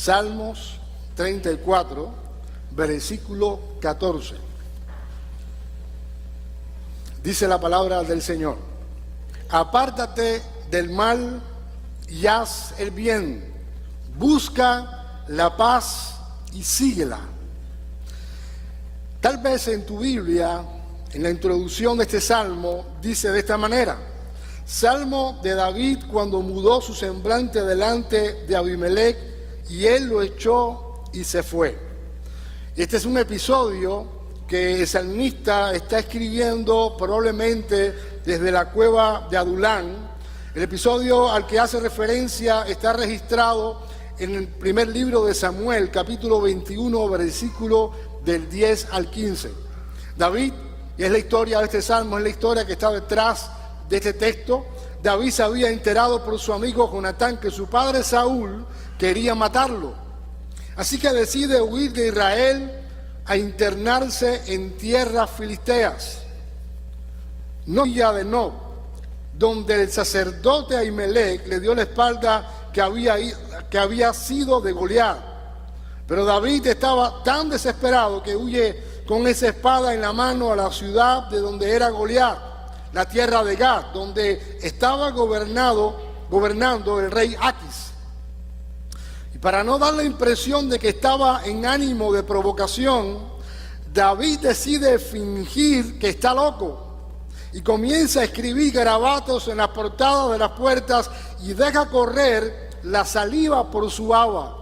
Salmos 34, versículo 14. Dice la palabra del Señor: apártate del mal y haz el bien, busca la paz y síguela. Tal vez en tu Biblia, en la introducción de este salmo, dice de esta manera: Salmo de David cuando mudó su semblante delante de Abimelech y él lo echó y se fue. Este es un episodio que el salmista está escribiendo probablemente desde la cueva de Adulán. El episodio al que hace referencia está registrado en el primer libro de Samuel, capítulo 21, versículo del 10 al 15. David, y es la historia de este salmo, es la historia que está detrás de este texto. David se había enterado por su amigo Jonatán que su padre Saúl quería matarlo. Así que decide huir de Israel a internarse en tierras filisteas, no ya de Nob, donde el sacerdote Ahimelech le dio la espalda que había sido de Goliat. Pero David estaba tan desesperado que huye con esa espada en la mano a la ciudad de donde era Goliat, la tierra de Gad, donde estaba gobernando el rey Aquis. Y para no dar la impresión de que estaba en ánimo de provocación, David decide fingir que está loco y comienza a escribir garabatos en las portadas de las puertas y deja correr la saliva por su baba.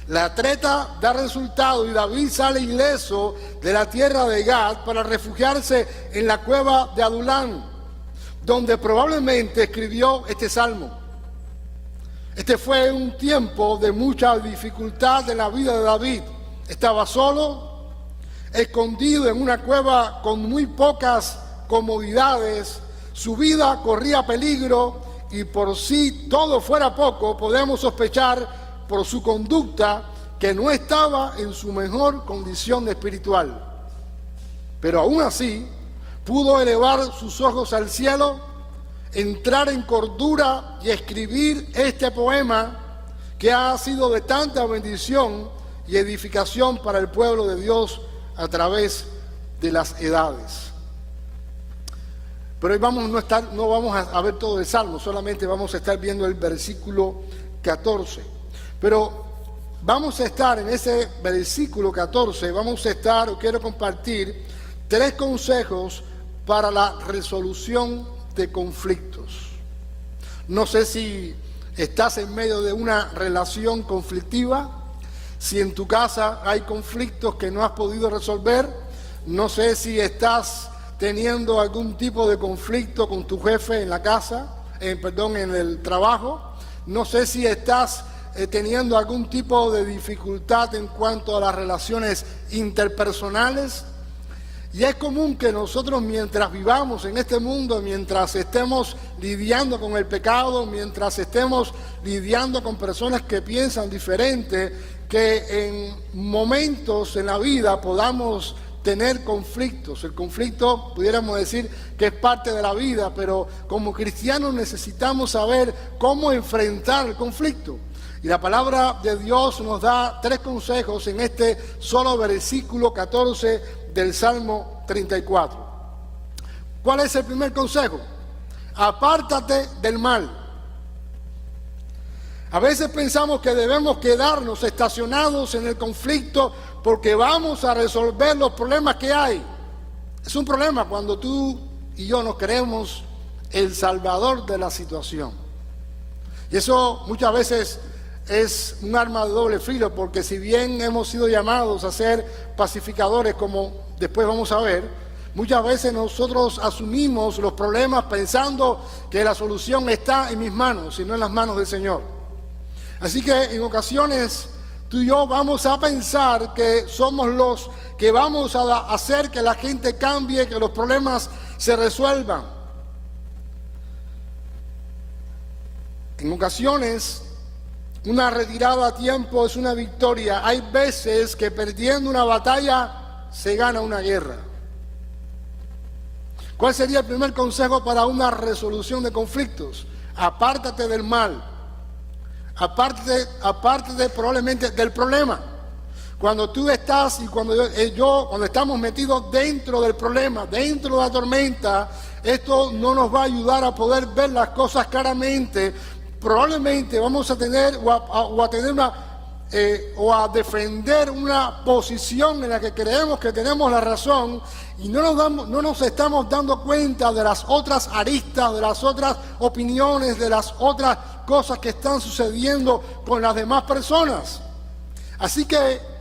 La treta da resultado y David sale ileso de la tierra de Gad para refugiarse en la cueva de Adulán, donde probablemente escribió este salmo. Este fue un tiempo de mucha dificultad en la vida de David. Estaba solo, escondido en una cueva con muy pocas comodidades. Su vida corría peligro y por si todo fuera poco, podemos sospechar por su conducta que no estaba en su mejor condición espiritual. Pero aún así pudo elevar sus ojos al cielo, entrar en cordura y escribir este poema que ha sido de tanta bendición y edificación para el pueblo de Dios a través de las edades. Pero hoy no vamos a ver todo el salmo, solamente vamos a estar viendo el versículo 14. Pero vamos a estar en ese versículo 14, quiero compartir 3 consejos para la resolución de conflictos. No sé si estás en medio de una relación conflictiva, si en tu casa hay conflictos que no has podido resolver, no sé si estás teniendo algún tipo de conflicto con tu jefe en la casa, en el trabajo, no sé si estás teniendo algún tipo de dificultad en cuanto a las relaciones interpersonales. Y es común que nosotros, mientras vivamos en este mundo, mientras estemos lidiando con el pecado, mientras estemos lidiando con personas que piensan diferente, que en momentos en la vida podamos tener conflictos. El conflicto, pudiéramos decir que es parte de la vida, pero como cristianos necesitamos saber cómo enfrentar el conflicto. Y la palabra de Dios nos da 3 consejos en este solo versículo 14 del Salmo 34. ¿Cuál es el primer consejo? Apártate del mal. A veces pensamos que debemos quedarnos estacionados en el conflicto porque vamos a resolver los problemas que hay. Es un problema cuando tú y yo nos creemos el salvador de la situación. Y eso muchas veces es un arma de doble filo, porque si bien hemos sido llamados a ser pacificadores, como después vamos a ver, muchas veces nosotros asumimos los problemas pensando que la solución está en mis manos y no en las manos del Señor. Así que en ocasiones tú y yo vamos a pensar que somos los que vamos a hacer que la gente cambie, que los problemas se resuelvan. En ocasiones una retirada a tiempo es una victoria. Hay veces que perdiendo una batalla se gana una guerra. ¿Cuál sería el primer consejo para una resolución de conflictos? Apártate del mal. aparte probablemente del problema. Cuando tú estás y cuando cuando estamos metidos dentro del problema, dentro de la tormenta, esto no nos va a ayudar a poder ver las cosas claramente. Probablemente vamos a tener o a defender una posición en la que creemos que tenemos la razón y no nos estamos dando cuenta de las otras aristas, de las otras opiniones, de las otras cosas que están sucediendo con las demás personas. Así que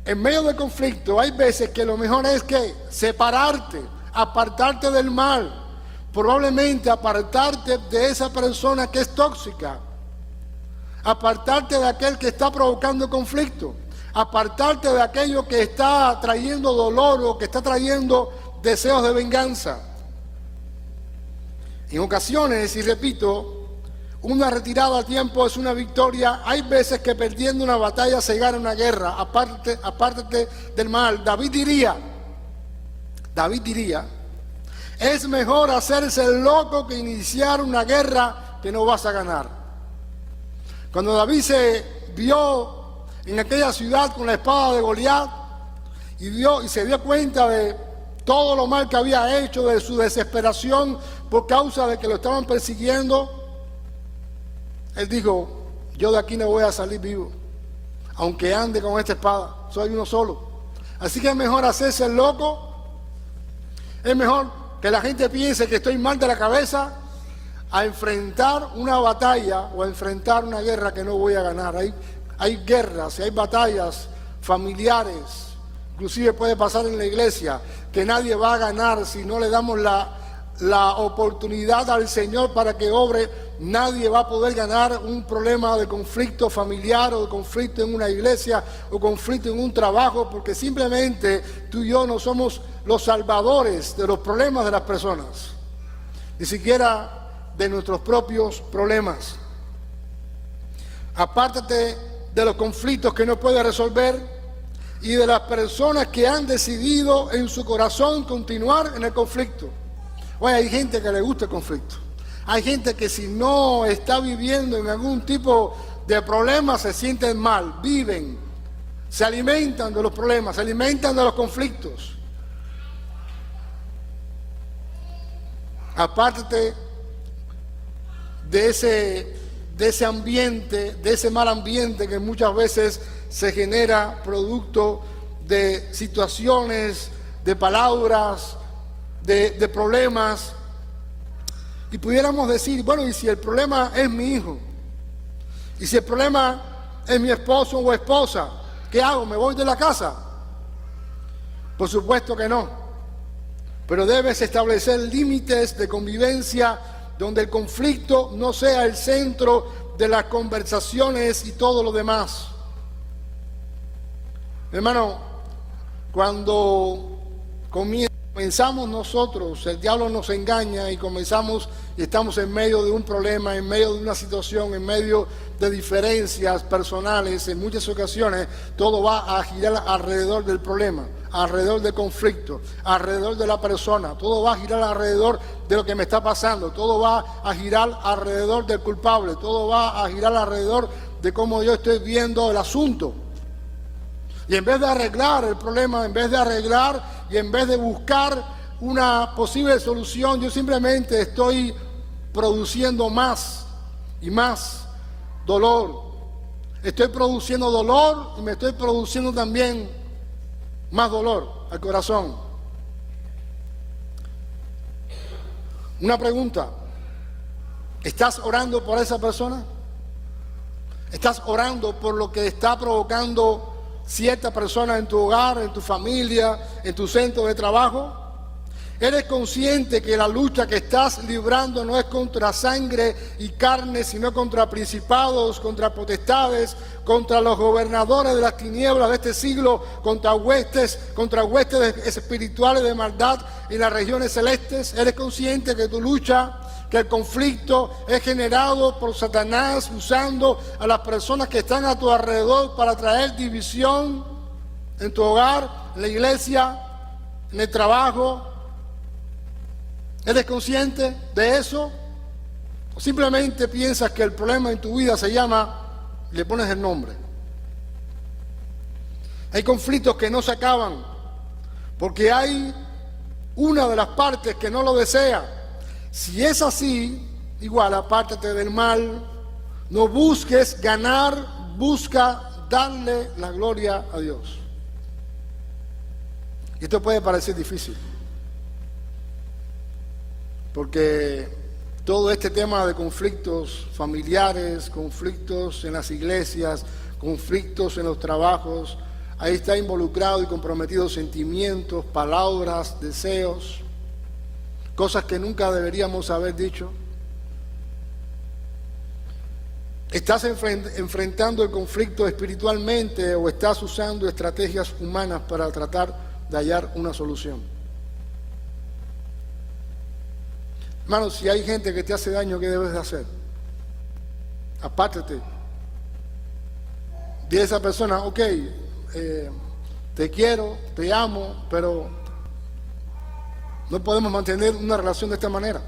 en medio del conflicto hay veces que lo mejor es que separarte, apartarte del mal, probablemente apartarte de esa persona que es tóxica, apartarte de aquel que está provocando conflicto, apartarte de aquello que está trayendo dolor o que está trayendo deseos de venganza. En ocasiones, y repito, una retirada a tiempo es una victoria. Hay veces que perdiendo una batalla se gana una guerra. Apártate del mal. David diría, es mejor hacerse el loco que iniciar una guerra que no vas a ganar. Cuando David se vio en aquella ciudad con la espada de Goliat y se dio cuenta de todo lo mal que había hecho, de su desesperación por causa de que lo estaban persiguiendo, él dijo, yo de aquí no voy a salir vivo, aunque ande con esta espada, soy uno solo. Así que es mejor hacerse el loco, es mejor que la gente piense que estoy mal de la cabeza, a enfrentar una batalla o a enfrentar una guerra que no voy a ganar. Hay guerras y hay batallas familiares, inclusive puede pasar en la iglesia, que nadie va a ganar si no le damos la oportunidad al Señor para que obre. Nadie va a poder ganar un problema de conflicto familiar o de conflicto en una iglesia o conflicto en un trabajo, porque simplemente tú y yo no somos los salvadores de los problemas de las personas, ni siquiera de nuestros propios problemas. Apártate de los conflictos que no puedes resolver y de las personas que han decidido en su corazón continuar en el conflicto. Oye, hay gente que le gusta el conflicto. Hay gente que si no está viviendo en algún tipo de problema se sienten mal, viven, se alimentan de los problemas, se alimentan de los conflictos. Apártate de ese ambiente, de ese mal ambiente que muchas veces se genera producto de situaciones, de palabras, de problemas. Y pudiéramos decir, bueno, ¿y si el problema es mi hijo? ¿Y si el problema es mi esposo o esposa? ¿Qué hago? ¿Me voy de la casa? Por supuesto que no. Pero debes establecer límites de convivencia donde el conflicto no sea el centro de las conversaciones y todo lo demás. Hermano, cuando comenzamos nosotros, el diablo nos engaña y comenzamos y estamos en medio de un problema, en medio de una situación, en medio de diferencias personales, en muchas ocasiones todo va a girar alrededor del problema, alrededor del conflicto, alrededor de la persona, todo va a girar alrededor de lo que me está pasando, todo va a girar alrededor del culpable, todo va a girar alrededor de cómo yo estoy viendo el asunto. Y en vez de arreglar el problema, en vez de arreglar y en vez de buscar una posible solución, yo simplemente estoy produciendo más y más dolor. Estoy produciendo dolor y me estoy produciendo también más dolor al corazón. Una pregunta, ¿estás orando por esa persona? ¿Estás orando por lo que está provocando cierta persona en tu hogar, en tu familia, en tu centro de trabajo? ¿Eres consciente que la lucha que estás librando no es contra sangre y carne, sino contra principados, contra potestades, contra los gobernadores de las tinieblas de este siglo, contra huestes espirituales de maldad en las regiones celestes? ¿Eres consciente que tu lucha, que el conflicto es generado por Satanás usando a las personas que están a tu alrededor para traer división en tu hogar, en la iglesia, en el trabajo? ¿Eres consciente de eso? O simplemente piensas que el problema en tu vida se llama, le pones el nombre. Hay conflictos que no se acaban porque hay una de las partes que no lo desea. Si es así, igual apártate del mal, no busques ganar, busca darle la gloria a Dios. Y esto puede parecer difícil, porque todo este tema de conflictos familiares, conflictos en las iglesias, conflictos en los trabajos, ahí está involucrado y comprometido sentimientos, palabras, deseos, cosas que nunca deberíamos haber dicho. ¿Estás enfrentando el conflicto espiritualmente o estás usando estrategias humanas para tratar de hallar una solución? Hermano, si hay gente que te hace daño, ¿qué debes de hacer? Apártate. Dile a esa persona, ok, te quiero, te amo, pero no podemos mantener una relación de esta manera.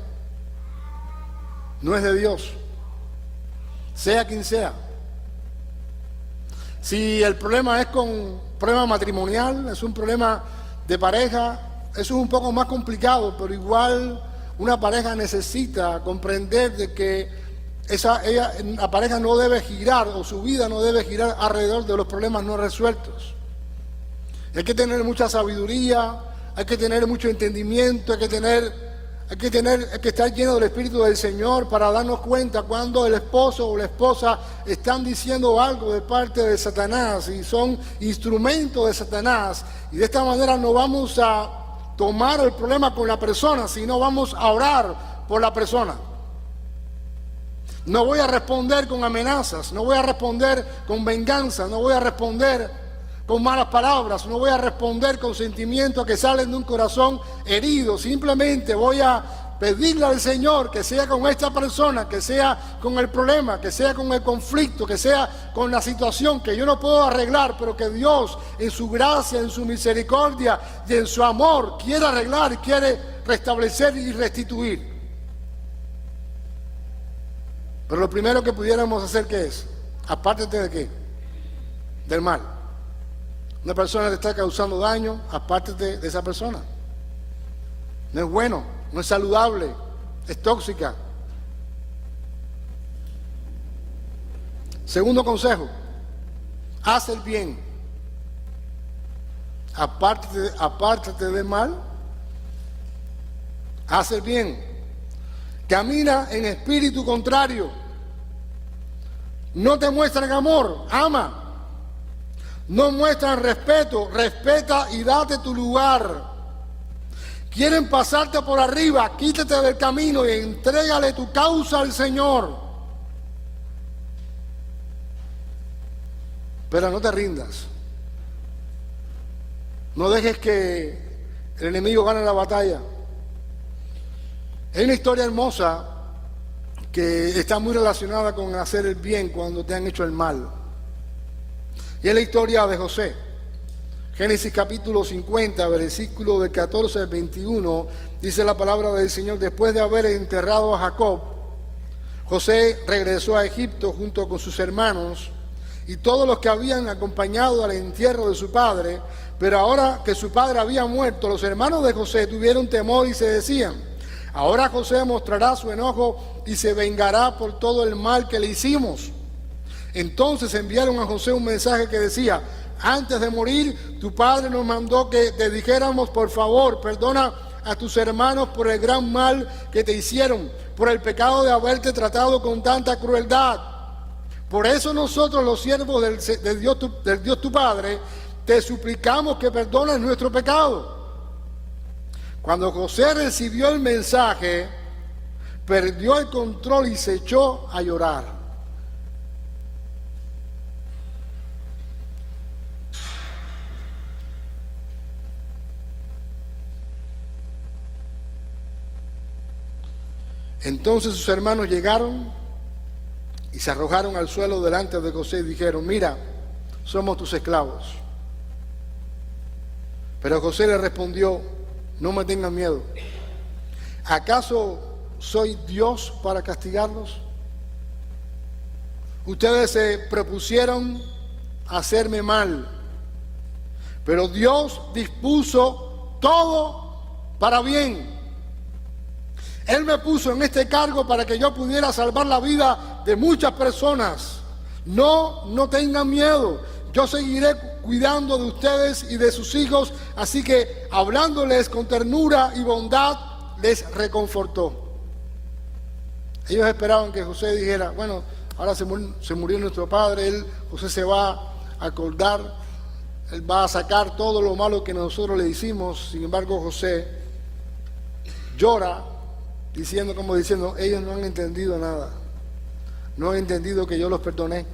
No es de Dios. Sea quien sea. Si el problema es con problema matrimonial, es un problema de pareja, eso es un poco más complicado, pero igual una pareja necesita comprender de que la pareja no debe girar, o su vida no debe girar alrededor de los problemas no resueltos. Hay que tener mucha sabiduría, hay que tener mucho entendimiento, hay que estar lleno del Espíritu del Señor para darnos cuenta cuando el esposo o la esposa están diciendo algo de parte de Satanás y son instrumentos de Satanás. Y de esta manera no vamos a tomar el problema con la persona, sino vamos a orar por la persona. No voy a responder con amenazas, no voy a responder con venganza, no voy a responder con malas palabras, no voy a responder con sentimientos que salen de un corazón herido. Simplemente voy a pedirle al Señor que sea con esta persona, que sea con el problema, que sea con el conflicto, que sea con la situación que yo no puedo arreglar, pero que Dios en su gracia, en su misericordia y en su amor quiere arreglar y quiere restablecer y restituir. Pero lo primero que pudiéramos hacer, ¿qué es? Apártate de qué? Del mal. Una persona te está causando daño, apártate de esa persona. No es bueno, no es saludable, es tóxica. Segundo consejo, haz el bien. Apártate del mal, haz el bien. Camina en espíritu contrario. No te muestran amor, ama. No muestran respeto, respeta y date tu lugar. Quieren pasarte por arriba, quítate del camino y entrégale tu causa al Señor. Pero no te rindas. No dejes que el enemigo gane la batalla. Hay una historia hermosa que está muy relacionada con hacer el bien cuando te han hecho el mal. Y es la historia de José. Génesis capítulo 50, versículo del 14 al 21, dice la palabra del Señor: después de haber enterrado a Jacob, José regresó a Egipto junto con sus hermanos y todos los que habían acompañado al entierro de su padre. Pero ahora que su padre había muerto, los hermanos de José tuvieron temor y se decían: ahora José mostrará su enojo y se vengará por todo el mal que le hicimos. Entonces enviaron a José un mensaje que decía: antes de morir, tu padre nos mandó que te dijéramos, por favor, perdona a tus hermanos por el gran mal que te hicieron, por el pecado de haberte tratado con tanta crueldad. Por eso nosotros, los siervos del Dios tu Padre, te suplicamos que perdones nuestro pecado. Cuando José recibió el mensaje, perdió el control y se echó a llorar. Entonces sus hermanos llegaron y se arrojaron al suelo delante de José y dijeron: mira, somos tus esclavos. Pero José le respondió: no me tengan miedo. ¿Acaso soy Dios para castigarlos? Ustedes se propusieron hacerme mal, pero Dios dispuso todo para bien. Él me puso en este cargo para que yo pudiera salvar la vida de muchas personas. No tengan miedo. Yo seguiré cuidando de ustedes y de sus hijos. Así que, hablándoles con ternura y bondad, les reconfortó. Ellos esperaban que José dijera, bueno, ahora se murió nuestro padre, José se va a acordar, él va a sacar todo lo malo que nosotros le hicimos. Sin embargo, José llora, diciendo, ellos no han entendido nada, no han entendido que yo los perdoné.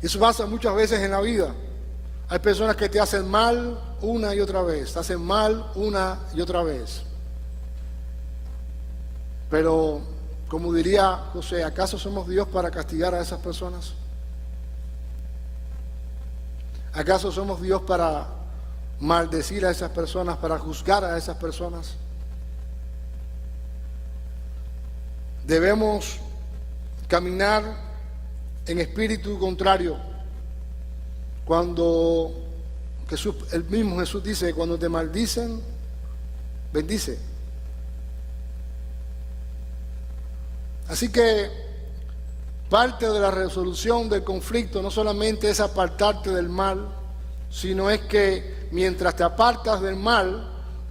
Eso pasa muchas veces en la vida. Hay personas que te hacen mal una y otra vez, te hacen mal una y otra vez. Pero, como diría José, ¿acaso somos Dios para castigar a esas personas? ¿Acaso somos Dios para maldecir a esas personas, para juzgar a esas personas? Debemos caminar en espíritu contrario. Cuando el mismo Jesús dice, cuando te maldicen, bendice. Así que parte de la resolución del conflicto no solamente es apartarte del mal, sino es que mientras te apartas del mal,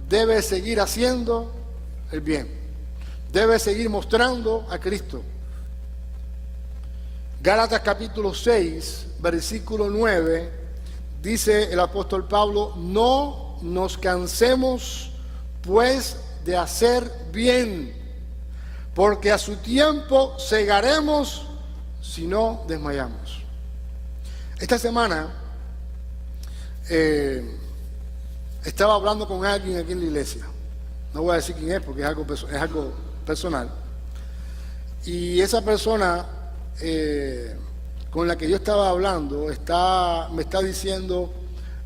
debes seguir haciendo el bien. Debes seguir mostrando a Cristo. Gálatas capítulo 6, versículo 9, dice el apóstol Pablo, no nos cansemos pues de hacer bien, porque a su tiempo segaremos si no desmayamos. Esta semana estaba hablando con alguien aquí en la iglesia. No voy a decir quién es porque es algo personal. Y esa persona con la que yo estaba hablando me está diciendo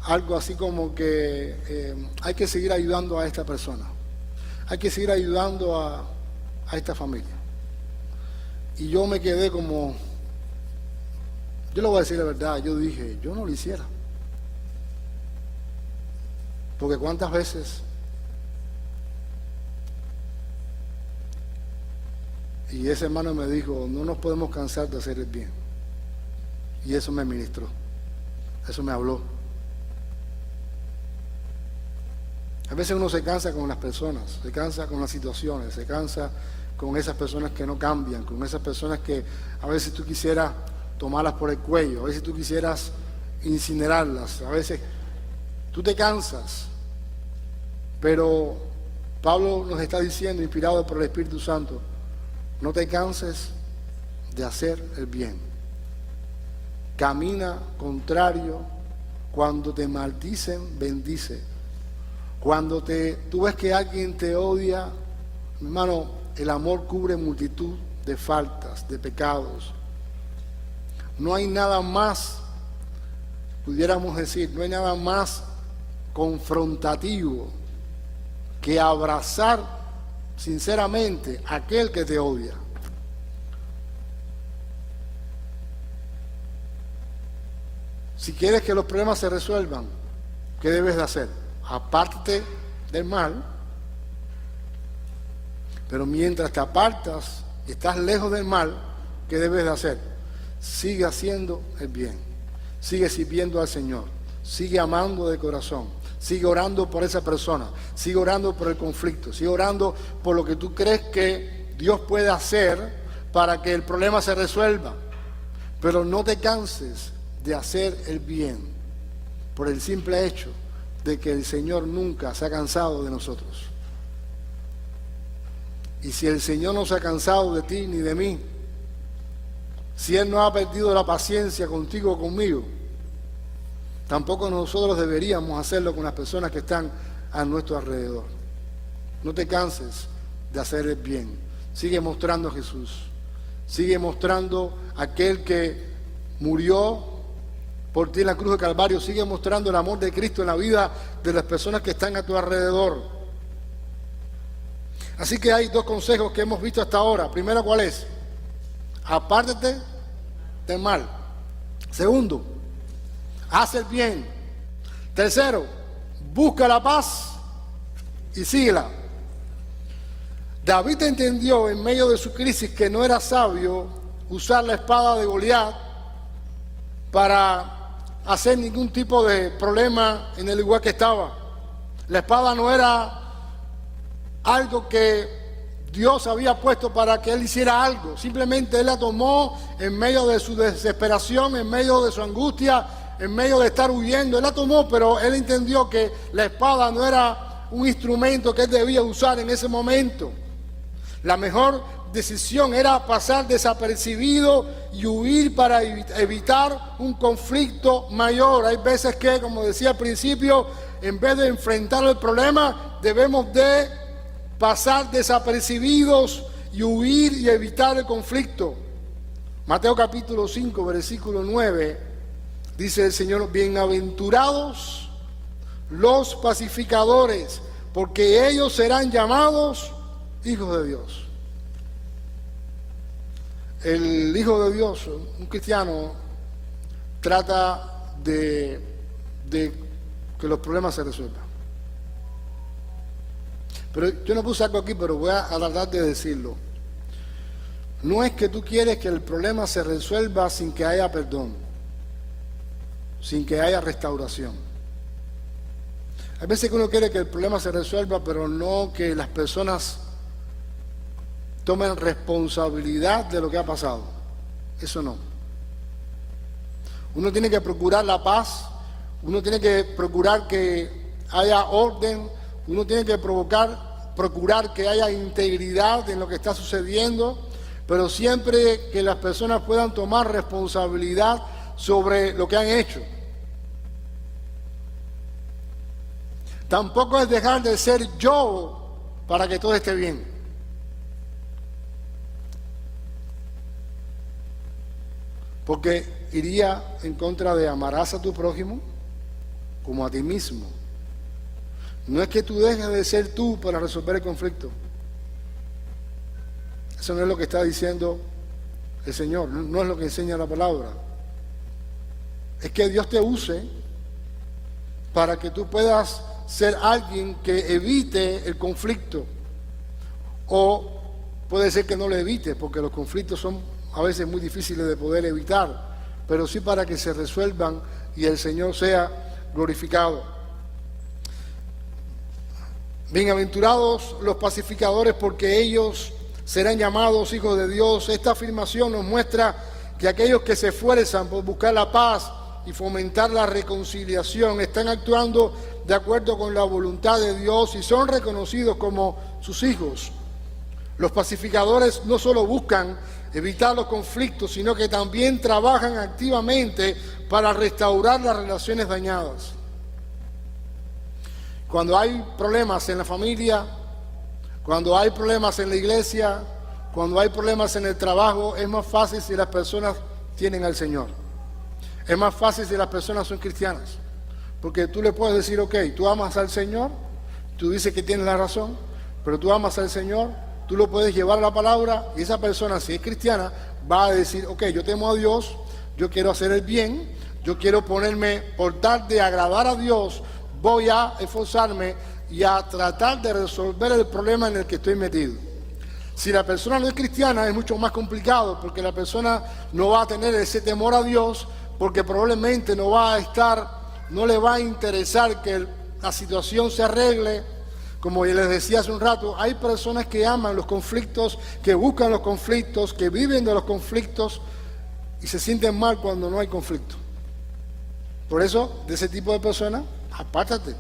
algo así como que hay que seguir ayudando a esta persona. Hay que seguir ayudando a esta familia. Y yo me quedé como, yo le voy a decir la verdad, yo dije, yo no lo hiciera. Porque cuántas veces y ese hermano me dijo, no nos podemos cansar de hacer el bien. Y eso me ministró, eso me habló. A veces uno se cansa con las personas, se cansa con las situaciones, se cansa con esas personas que no cambian, con esas personas que a veces tú quisieras tomarlas por el cuello, a veces tú quisieras incinerarlas, a veces tú te cansas. Pero Pablo nos está diciendo, inspirado por el Espíritu Santo, no te canses de hacer el bien. Camina contrario. Cuando te maldicen, bendice. Cuando tú ves que alguien te odia, mi hermano, el amor cubre multitud de faltas, de pecados. No hay nada más, pudiéramos decir, no hay nada más confrontativo que abrazar sinceramente a aquel que te odia. Si quieres que los problemas se resuelvan, ¿qué debes de hacer? Apártate del mal, pero mientras te apartas y estás lejos del mal, ¿qué debes de hacer? Sigue haciendo el bien, sigue sirviendo al Señor, sigue amando de corazón, sigue orando por esa persona, sigue orando por el conflicto, sigue orando por lo que tú crees que Dios puede hacer para que el problema se resuelva. Pero no te canses de hacer el bien por el simple hecho de que el Señor nunca se ha cansado de nosotros. Y si el Señor no se ha cansado de ti ni de mí, si Él no ha perdido la paciencia contigo o conmigo, tampoco nosotros deberíamos hacerlo con las personas que están a nuestro alrededor. No te canses de hacer el bien. Sigue mostrando a Jesús. Sigue mostrando a aquel que murió por ti en la cruz de Calvario. Sigue mostrando el amor de Cristo en la vida de las personas que están a tu alrededor. Así que hay dos consejos que hemos visto hasta ahora. Primero, ¿cuál es? Apártate del mal. Segundo, haz el bien. Tercero, busca la paz y síguela. David entendió en medio de su crisis que no era sabio usar la espada de Goliat para hacer ningún tipo de problema en el lugar que estaba. La espada no era algo que Dios había puesto para que él hiciera algo. Simplemente él la tomó en medio de su desesperación, en medio de su angustia, en medio de estar huyendo. Él la tomó, pero él entendió que la espada no era un instrumento que él debía usar en ese momento. La mejor decisión era pasar desapercibido y huir para evitar un conflicto mayor. Hay veces que, como decía al principio, en vez de enfrentar el problema, debemos de pasar desapercibidos y huir y evitar el conflicto. Mateo capítulo 5, versículo 9, dice el Señor: bienaventurados los pacificadores, porque ellos serán llamados hijos de Dios. El Hijo de Dios, un cristiano, trata de que los problemas se resuelvan. Pero yo no puse algo aquí, pero voy a tratar de decirlo. No es que tú quieres que el problema se resuelva sin que haya perdón, sin que haya restauración. Hay veces que uno quiere que el problema se resuelva, pero no que las personas tomen responsabilidad de lo que ha pasado. Eso no. Uno tiene que procurar la paz, uno tiene que procurar que haya orden, uno tiene que procurar que haya integridad en lo que está sucediendo, pero siempre que las personas puedan tomar responsabilidad sobre lo que han hecho. Tampoco es dejar de ser yo para que todo esté bien. Porque iría en contra de amarás a tu prójimo como a ti mismo. No es que tú dejes de ser tú para resolver el conflicto. Eso no es lo que está diciendo el Señor, no es lo que enseña la palabra. Es que Dios te use para que tú puedas ser alguien que evite el conflicto. O puede ser que no lo evite, porque los conflictos son a veces muy difíciles de poder evitar, pero sí para que se resuelvan y el Señor sea glorificado. Bienaventurados los pacificadores, porque ellos serán llamados hijos de Dios. Esta afirmación nos muestra que aquellos que se esfuerzan por buscar la paz y fomentar la reconciliación están actuando de acuerdo con la voluntad de Dios y son reconocidos como sus hijos. Los pacificadores no solo buscan evitar los conflictos, sino que también trabajan activamente para restaurar las relaciones dañadas. Cuando hay problemas en la familia, cuando hay problemas en la iglesia, cuando hay problemas en el trabajo, es más fácil si las personas tienen al Señor. Es más fácil si las personas son cristianas. Porque tú le puedes decir, ok, tú amas al Señor, tú dices que tienes la razón, pero tú amas al Señor, tú lo puedes llevar a la palabra y esa persona, si es cristiana, va a decir, ok, yo temo a Dios, yo quiero hacer el bien, yo quiero ponerme, por tal de agradar a Dios, voy a esforzarme y a tratar de resolver el problema en el que estoy metido. Si la persona no es cristiana es mucho más complicado, porque la persona no va a tener ese temor a Dios, porque probablemente no le va a interesar que la situación se arregle. Como les decía hace un rato, hay personas que aman los conflictos, que buscan los conflictos, que viven de los conflictos y se sienten mal cuando no hay conflicto. Por eso, de ese tipo de personas, apártate,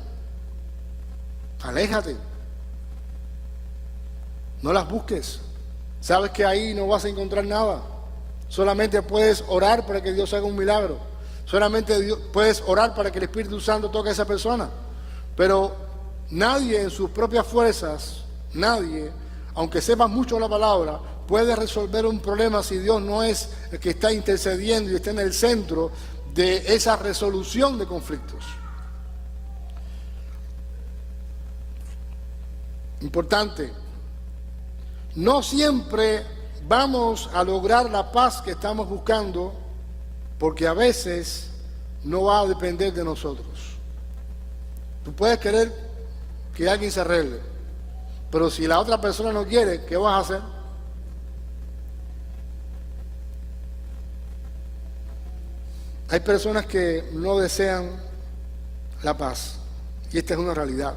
aléjate, no las busques. Sabes que ahí no vas a encontrar nada. Solamente puedes orar para que Dios haga un milagro. Solamente puedes orar para que el Espíritu Santo toque a esa persona. Pero nadie en sus propias fuerzas, nadie, aunque sepa mucho la palabra, puede resolver un problema si Dios no es el que está intercediendo y está en el centro de esa resolución de conflictos. Importante, No siempre vamos a lograr la paz que estamos buscando, porque a veces no va a depender de nosotros. Tú puedes querer que alguien se arregle, pero si la otra persona no quiere, ¿qué vas a hacer? Hay personas que no desean la paz, y esta es una realidad.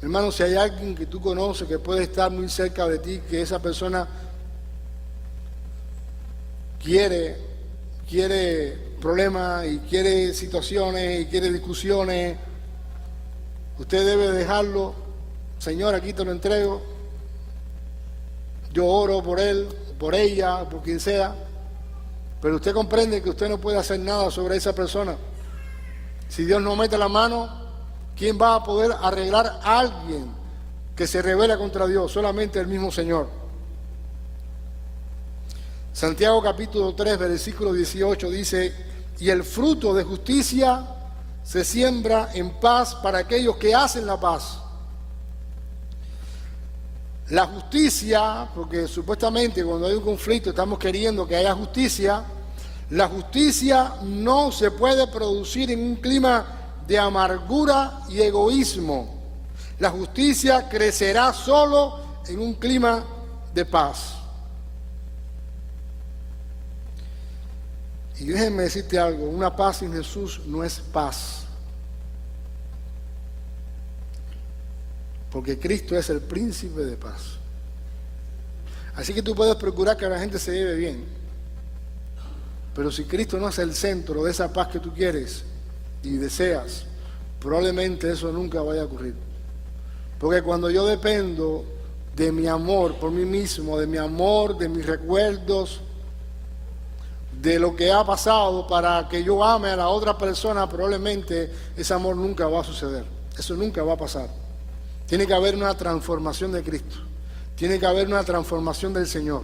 Hermano, si hay alguien que tú conoces que puede estar muy cerca de ti, que esa persona quiere problemas y quiere situaciones y quiere discusiones, usted debe dejarlo. Señor, aquí te lo entrego. Yo oro por él, por ella, por quien sea. Pero usted comprende que usted no puede hacer nada sobre esa persona. Si Dios no mete la mano, ¿quién va a poder arreglar a alguien que se rebela contra Dios? Solamente el mismo Señor. Santiago capítulo 3, versículo 18 dice: y el fruto de justicia se siembra en paz para aquellos que hacen la paz. La justicia, porque supuestamente cuando hay un conflicto estamos queriendo que haya justicia, la justicia no se puede producir en un clima de amargura y egoísmo. La justicia crecerá solo en un clima de paz. Y déjenme decirte algo, una paz sin Jesús no es paz. Porque Cristo es el príncipe de paz. Así que tú puedes procurar que la gente se lleve bien. Pero si Cristo no es el centro de esa paz que tú quieres y deseas, probablemente eso nunca vaya a ocurrir. Porque cuando yo dependo de mi amor por mí mismo, de mi amor, de mis recuerdos, de lo que ha pasado para que yo ame a la otra persona, probablemente ese amor nunca va a suceder. Eso nunca va a pasar. Tiene que haber una transformación de Cristo. Tiene que haber una transformación del Señor.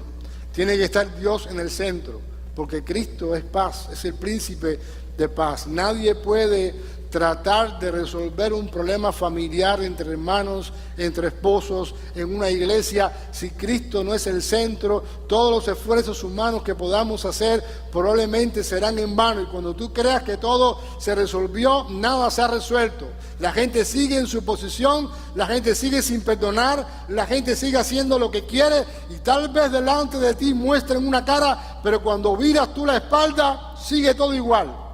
Tiene que estar Dios en el centro, porque Cristo es paz, es el príncipe de paz. Nadie puede tratar de resolver un problema familiar entre hermanos, entre esposos, en una iglesia, si Cristo no es el centro. Todos los esfuerzos humanos que podamos hacer probablemente serán en vano, y cuando tú creas que todo se resolvió, nada se ha resuelto. La gente sigue en su posición, la gente sigue sin perdonar, la gente sigue haciendo lo que quiere, y tal vez delante de ti muestren una cara, pero cuando viras tú la espalda, sigue todo igual.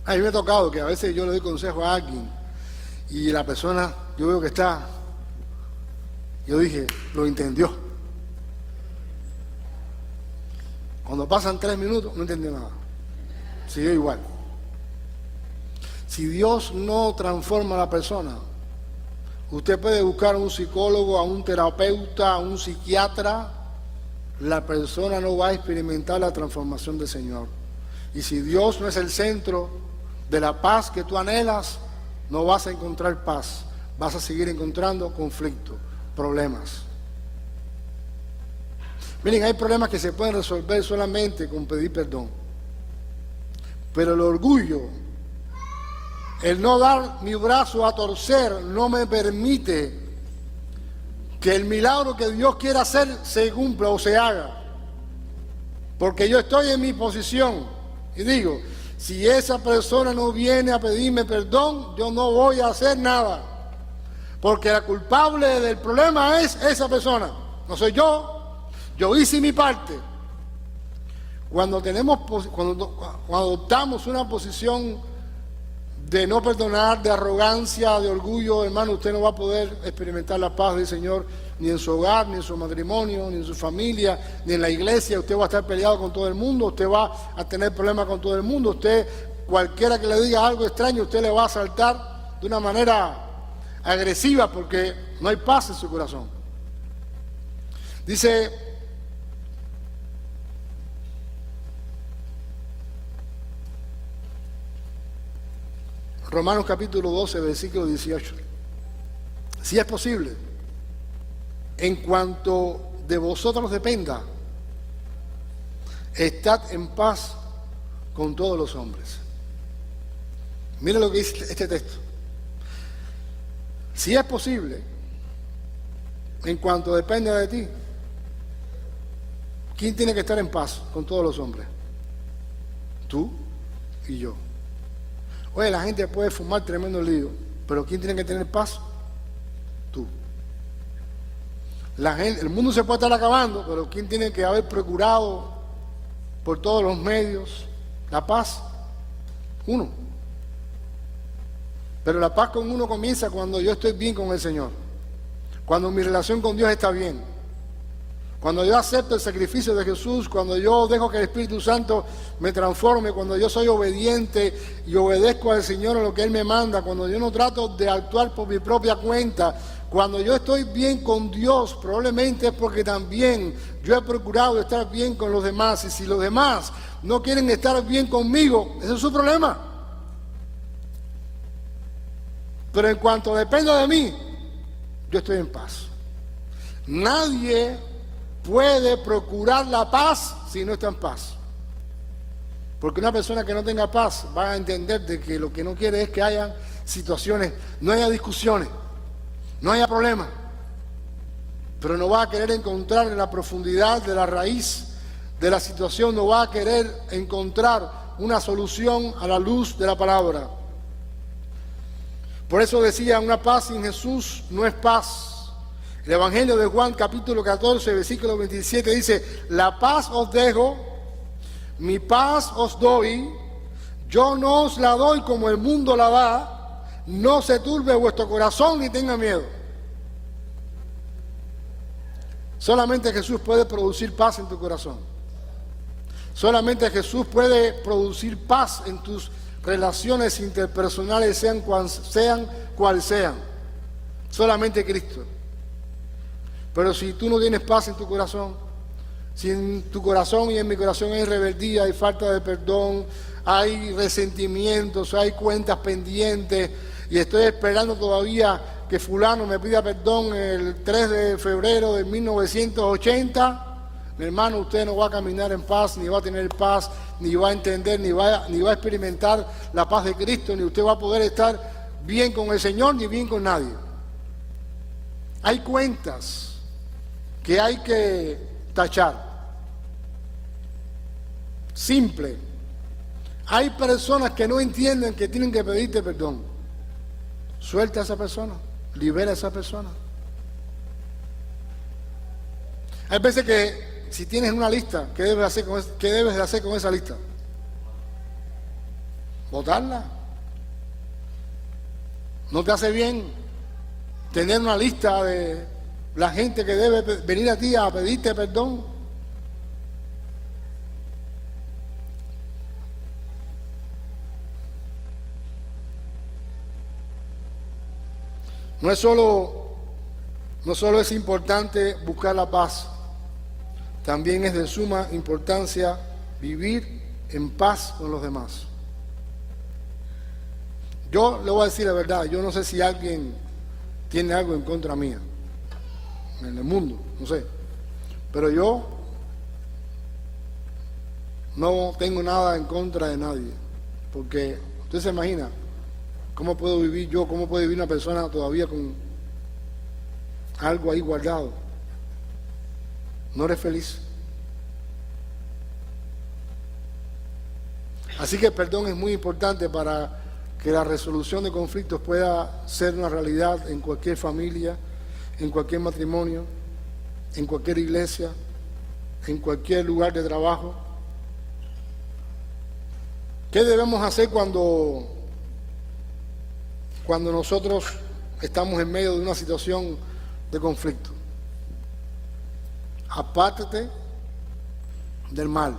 A mí me ha tocado que a veces yo le doy consejo a alguien y la persona, yo veo que está, yo dije, lo entendió. Cuando pasan 3 minutos, no entendió nada. Siguió igual. Si Dios no transforma a la persona, usted puede buscar a un psicólogo, a un terapeuta, a un psiquiatra, la persona no va a experimentar la transformación del Señor. Y si Dios no es el centro de la paz que tú anhelas, no vas a encontrar paz, vas a seguir encontrando conflictos, problemas. Miren, hay problemas que se pueden resolver solamente con pedir perdón, pero el orgullo, el no dar mi brazo a torcer, no me permite que el milagro que Dios quiere hacer se cumpla o se haga, porque yo estoy en mi posición y digo, si esa persona no viene a pedirme perdón, yo no voy a hacer nada. Porque la culpable del problema es esa persona, no soy yo. Yo hice mi parte. Cuando adoptamos una posición de no perdonar, de arrogancia, de orgullo, hermano, usted no va a poder experimentar la paz del Señor ni en su hogar, ni en su matrimonio, ni en su familia, ni en la iglesia. Usted va a estar peleado con todo el mundo, usted va a tener problemas con todo el mundo. Usted, cualquiera que le diga algo extraño, usted le va a saltar de una manera agresiva porque no hay paz en su corazón. Dice Romanos capítulo 12, versículo 18. Si es posible, en cuanto de vosotros dependa, estad en paz con todos los hombres. Mire lo que dice este texto. Si es posible, en cuanto dependa de ti, ¿quién tiene que estar en paz con todos los hombres? Tú y yo. Oye, la gente puede fumar tremendo lío, pero ¿quién tiene que tener paz? Tú. El mundo se puede estar acabando, pero ¿quién tiene que haber procurado por todos los medios la paz? Uno. Pero la paz con uno comienza cuando yo estoy bien con el Señor, cuando mi relación con Dios está bien, cuando yo acepto el sacrificio de Jesús, cuando yo dejo que el Espíritu Santo me transforme, cuando yo soy obediente y obedezco al Señor en lo que Él me manda, cuando yo no trato de actuar por mi propia cuenta, cuando yo estoy bien con Dios, probablemente es porque también yo he procurado estar bien con los demás. Y si los demás no quieren estar bien conmigo, ese es su problema. Pero en cuanto dependa de mí, yo estoy en paz. Nadie puede procurar la paz si no está en paz. Porque una persona que no tenga paz va a entender de que lo que no quiere es que haya situaciones, no haya discusiones, no haya problemas. Pero no va a querer encontrar en la profundidad de la raíz de la situación, no va a querer encontrar una solución a la luz de la palabra. Por eso decía, una paz sin Jesús no es paz. El Evangelio de Juan, capítulo 14, versículo 27, dice: la paz os dejo, mi paz os doy, yo no os la doy como el mundo la da, no se turbe vuestro corazón ni tenga miedo. Solamente Jesús puede producir paz en tu corazón. Solamente Jesús puede producir paz en tus relaciones interpersonales, sean cual sean. Solamente Cristo. Pero si tú no tienes paz en tu corazón, si en tu corazón y en mi corazón hay rebeldía, hay falta de perdón, hay resentimientos, hay cuentas pendientes, y estoy esperando todavía que fulano me pida perdón el 3 de febrero de 1980, mi hermano, usted no va a caminar en paz, ni va a tener paz, ni va a entender, ni va a experimentar la paz de Cristo, ni usted va a poder estar bien con el Señor, ni bien con nadie. Hay cuentas que hay que tachar. Simple. Hay personas que no entienden que tienen que pedirte perdón. Suelta a esa persona, libera a esa persona. Hay veces que si tienes una lista, ¿qué debes de hacer con esa lista? ¿Votarla? ¿No te hace bien tener una lista de la gente que debe venir a ti a pedirte perdón? No solo es importante buscar la paz, también es de suma importancia vivir en paz con los demás. Yo le voy a decir la verdad, yo no sé si alguien tiene algo en contra mía, en el mundo, no sé, pero yo no tengo nada en contra de nadie, porque usted se imagina cómo puedo vivir yo, cómo puede vivir una persona todavía con algo ahí guardado. No eres feliz. Así que el perdón es muy importante para que la resolución de conflictos pueda ser una realidad en cualquier familia, en cualquier matrimonio, en cualquier iglesia, en cualquier lugar de trabajo. ¿Qué debemos hacer cuando nosotros estamos en medio de una situación de conflicto? Apártate del mal.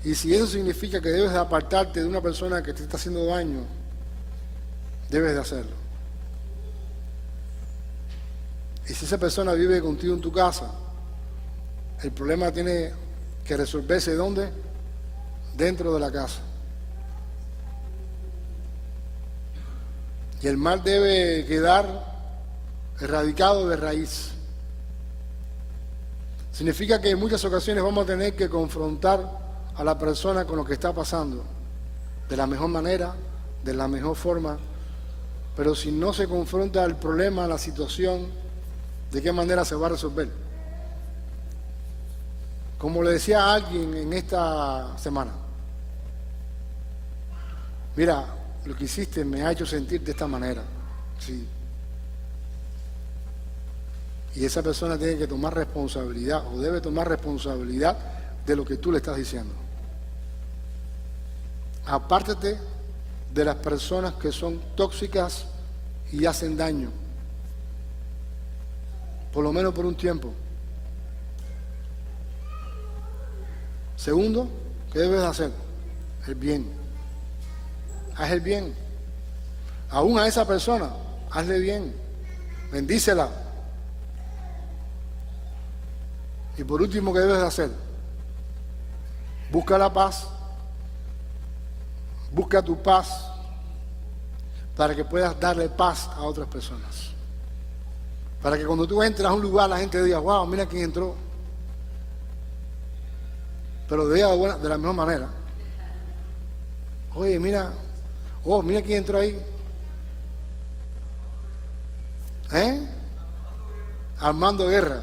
Y si eso significa que debes de apartarte de una persona que te está haciendo daño, debes de hacerlo. Y si esa persona vive contigo en tu casa, el problema tiene que resolverse ¿dónde? Dentro de la casa. Y el mal debe quedar erradicado de raíz. Significa que en muchas ocasiones vamos a tener que confrontar a la persona con lo que está pasando de la mejor manera, de la mejor forma, Pero si no se confronta el problema, la situación, ¿de qué manera se va a resolver? Como le decía a alguien en esta semana, mira, lo que hiciste me ha hecho sentir de esta manera, sí. Y esa persona tiene que tomar responsabilidad, o debe tomar responsabilidad de lo que tú le estás diciendo. Apártate de las personas que son tóxicas y hacen daño, por lo menos por un tiempo. Segundo, ¿qué debes hacer? El bien. Haz el bien. Aún a esa persona, hazle bien. Bendícela. Y por último, ¿qué debes hacer? Busca la paz. Busca tu paz para que puedas darle paz a otras personas. Para que cuando tú entres a un lugar la gente diga, wow, mira quién entró. Pero de la mejor manera. Oye, mira, oh, mira quién entró ahí. Armando Guerra.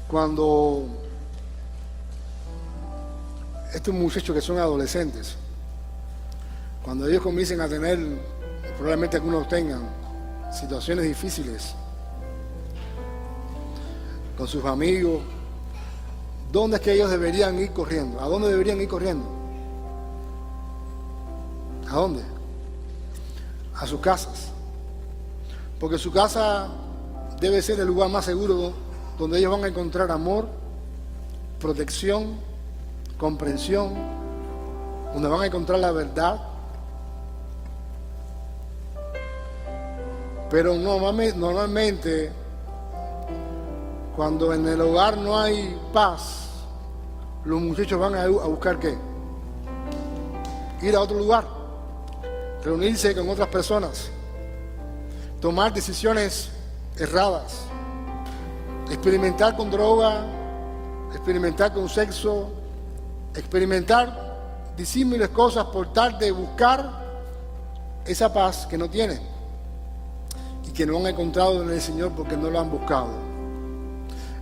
Cuando estos muchachos que son adolescentes, cuando ellos comiencen a tener, probablemente algunos tengan, situaciones difíciles con sus amigos, ¿dónde es que ellos deberían ir corriendo? ¿A dónde deberían ir corriendo? ¿A dónde? A sus casas. Porque su casa debe ser el lugar más seguro donde ellos van a encontrar amor, protección, comprensión, donde van a encontrar la verdad. Pero normalmente, cuando en el hogar no hay paz, los muchachos van a buscar ¿qué? Ir a otro lugar, reunirse con otras personas, tomar decisiones erradas, experimentar con droga, experimentar con sexo, experimentar disímiles cosas por tal de buscar esa paz que no tienen y que no han encontrado en el Señor porque no lo han buscado.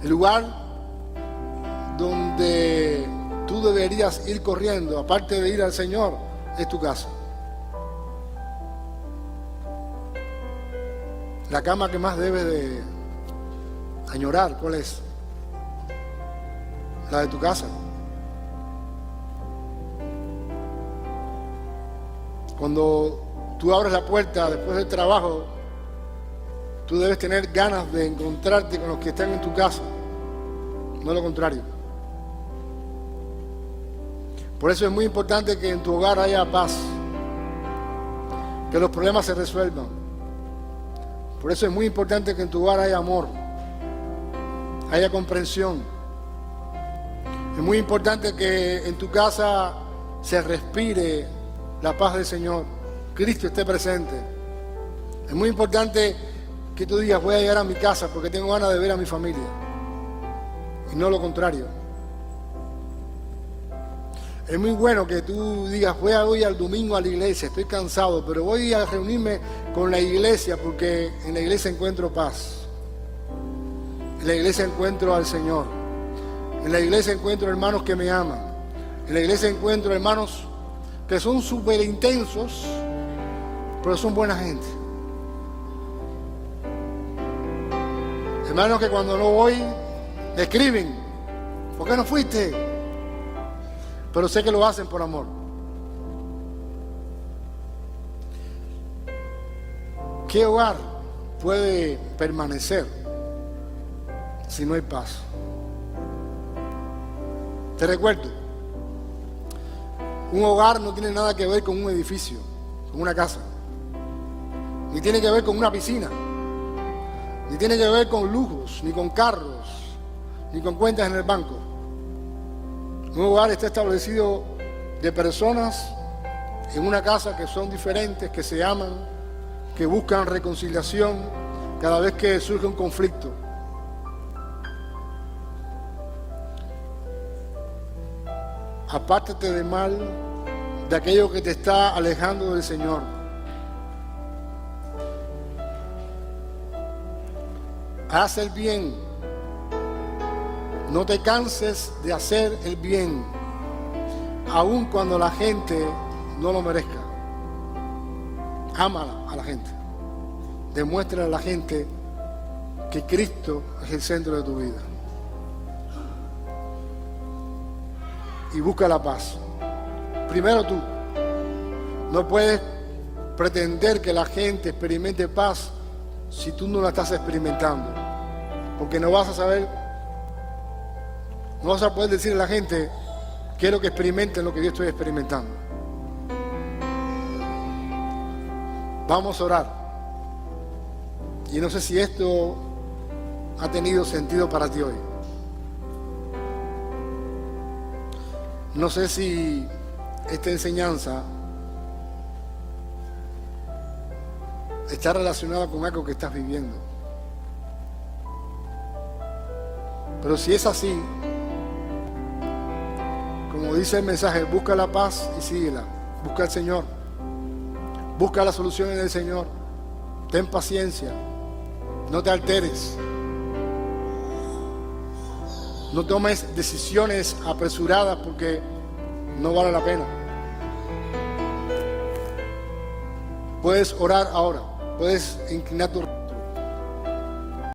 El lugar donde tú deberías ir corriendo, aparte de ir al Señor, es tu casa. La cama que más debes de añorar, ¿cuál es? La de tu casa. Cuando tú abres la puerta después del trabajo, tú debes tener ganas de encontrarte con los que están en tu casa, no lo contrario. Por eso es muy importante que en tu hogar haya paz, que los problemas se resuelvan. Por eso es muy importante que en tu hogar haya amor, haya comprensión. Es muy importante que en tu casa se respire la paz del Señor, Cristo esté presente. Es muy importante que tú digas, voy a llegar a mi casa porque tengo ganas de ver a mi familia, y no lo contrario. Es muy bueno que tú digas, voy a ir al domingo a la iglesia, estoy cansado, pero voy a reunirme con la iglesia porque en la iglesia encuentro paz. En la iglesia encuentro al Señor. En la iglesia encuentro hermanos que me aman. En la iglesia encuentro hermanos que son súper intensos, pero son buena gente. Hermanos que cuando no voy, me escriben, ¿por qué no fuiste? Pero sé que lo hacen por amor. ¿Qué hogar puede permanecer si no hay paz? Te recuerdo, un hogar no tiene nada que ver con un edificio, con una casa, ni tiene que ver con una piscina, ni tiene que ver con lujos, ni con carros, ni con cuentas en el banco. Un hogar está establecido de personas en una casa que son diferentes, que se aman, que buscan reconciliación cada vez que surge un conflicto. apártate del mal, de aquello que te está alejando del Señor. Haz el bien. No te canses de hacer el bien, aun cuando la gente no lo merezca. Ámala a la gente. Demuéstrale a la gente que Cristo es el centro de tu vida. Y busca la paz. Primero tú. No puedes pretender que la gente experimente paz si tú no la estás experimentando. Porque no vas a saber, no vas a poder decirle a la gente, quiero que experimenten lo que yo estoy experimentando. Vamos a orar. Y no sé si esto ha tenido sentido para ti hoy. No sé si esta enseñanza está relacionada con algo que estás viviendo. Pero si es así, como dice el mensaje, busca la paz y síguela. Busca al Señor. Busca la solución en el Señor. Ten paciencia. No te alteres. No tomes decisiones apresuradas porque no vale la pena. Puedes orar ahora. Puedes inclinar tu